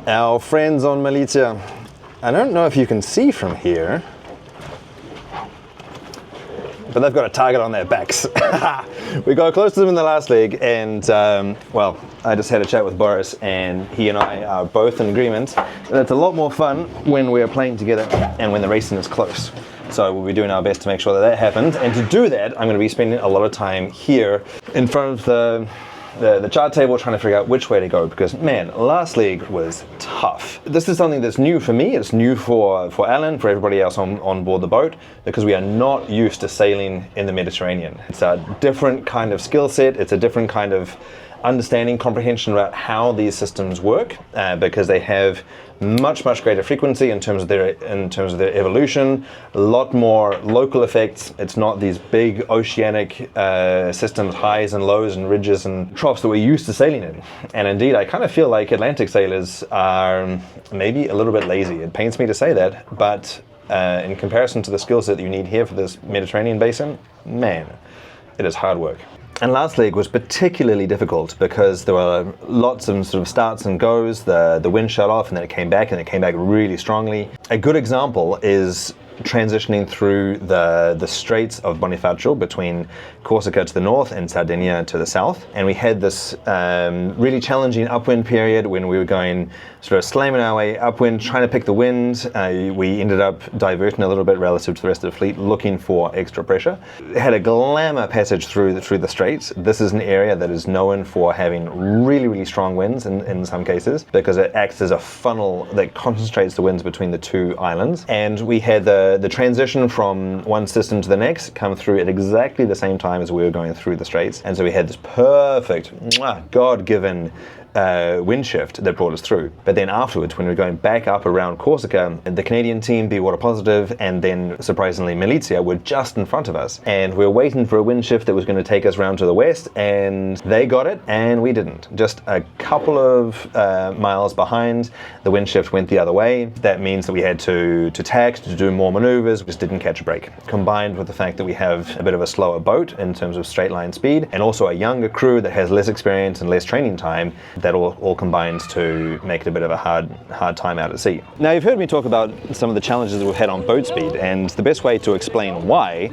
Our friends on Militia. I don't know if you can see from here, but they've got a target on their backs. We got close to them in the last league, and well, I just had a chat with Boris, and he and I are both in agreement that it's a lot more fun when we're playing together and when the racing is close. So we'll be doing our best to make sure that that happens, and to do that, I'm going to be spending a lot of time here in front of the chart table trying to figure out which way to go, because man, last league was tough. This is something that's new for me, it's new for Alan, for everybody else on board the boat, because we are not used to sailing in the Mediterranean. It's a different kind of skill set, it's a different kind of understanding, comprehension about how these systems work, because they have much greater frequency in terms of their evolution, a lot more local effects. It's not these big oceanic systems, highs and lows and ridges and troughs that we're used to sailing in. And indeed, I kind of feel like Atlantic sailors are maybe a little bit lazy. It pains me to say that, but in comparison to the skill set that you need here for this Mediterranean basin, man, it is hard work. And last league was particularly difficult because there were lots of sort of starts and goes. The wind shut off and then it came back, and it came back really strongly. A good example is transitioning through the Straits of Bonifacio between Corsica to the north and Sardinia to the south. And we had this really challenging upwind period when we were going sort of slamming our way upwind, trying to pick the wind. We ended up diverting a little bit relative to the rest of the fleet, looking for extra pressure. It had a glamour passage through the Straits. This is an area that is known for having really strong winds in some cases, because it acts as a funnel that concentrates the winds between the two islands. And we had the transition from one system to the next come through at exactly the same time as we were going through the Straits. And so we had this perfect, God-given wind shift that brought us through. But then afterwards, when we were going back up around Corsica, the Canadian team, Be Water Positive, and then surprisingly Militia were just in front of us. And we were waiting for a wind shift that was going to take us round to the west, and they got it, and we didn't. Just a couple of miles behind, the wind shift went the other way. That means that we had to tack, to do more maneuvers, we just didn't catch a break. Combined with the fact that we have a bit of a slower boat in terms of straight line speed, and also a younger crew that has less experience and less training time, that all combines to make it a bit of a hard time out at sea. Now, you've heard me talk about some of the challenges that we've had on boat speed, and the best way to explain why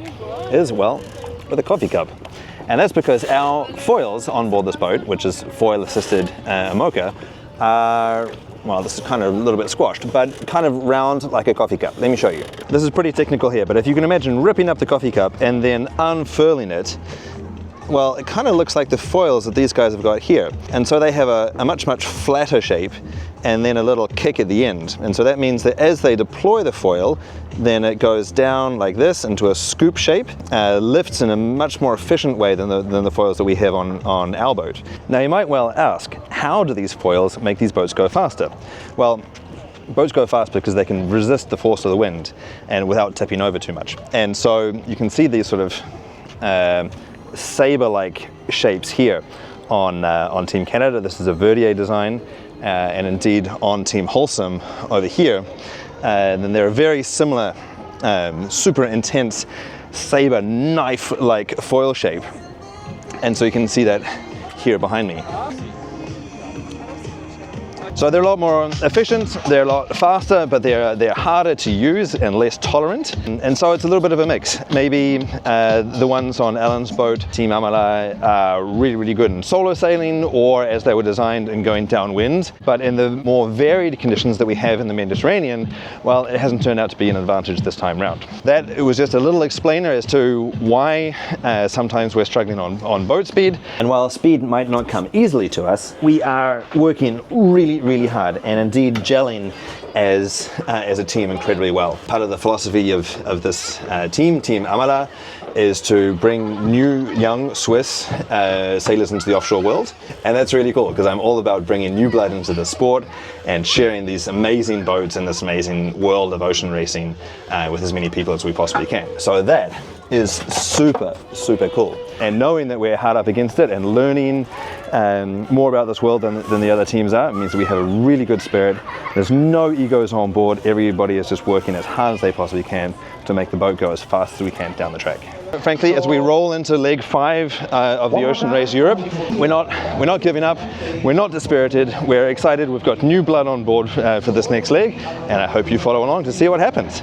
is, well, with a coffee cup. And that's because our foils on board this boat, which is foil-assisted IMOCA, are, well, this is kind of a little bit squashed, but kind of round like a coffee cup. Let me show you. This is pretty technical here, but if you can imagine ripping up the coffee cup and then unfurling it, well, it kind of looks like the foils that these guys have got here. And so they have a much flatter shape and then a little kick at the end. And so that means that as they deploy the foil, then it goes down like this into a scoop shape, lifts in a much more efficient way than the foils that we have on our boat. Now, you might well ask, how do these foils make these boats go faster? Well, boats go fast because they can resist the force of the wind and without tipping over too much. And so you can see these sort of saber-like shapes here on Team Canada. This is a Verdier design, and indeed on Team Wholesome over here, then they're a very similar, super intense saber knife-like foil shape. And so you can see that here behind me. So they're a lot more efficient, they're a lot faster, but they're harder to use and less tolerant. And so it's a little bit of a mix. Maybe the ones on Alan's boat, Team Amala, are really good in solo sailing, or as they were designed in going downwind. But in the more varied conditions that we have in the Mediterranean, well, it hasn't turned out to be an advantage this time round. It was just a little explainer as to why sometimes we're struggling on boat speed. And while speed might not come easily to us, we are working really hard and indeed gelling as a team incredibly well. Part of the philosophy of this Team Amala, is to bring new young Swiss sailors into the offshore world, and that's really cool because I'm all about bringing new blood into the sport and sharing these amazing boats and this amazing world of ocean racing with as many people as we possibly can. So that is super, super cool. And knowing that we're hard up against it and learning more about this world than the other teams are, it means that we have a really good spirit. There's no egos on board. Everybody is just working as hard as they possibly can to make the boat go as fast as we can down the track. Frankly, as we roll into leg 5 of the Ocean Race Europe, we're not giving up, we're not dispirited, we're excited, we've got new blood on board for this next leg, and I hope you follow along to see what happens.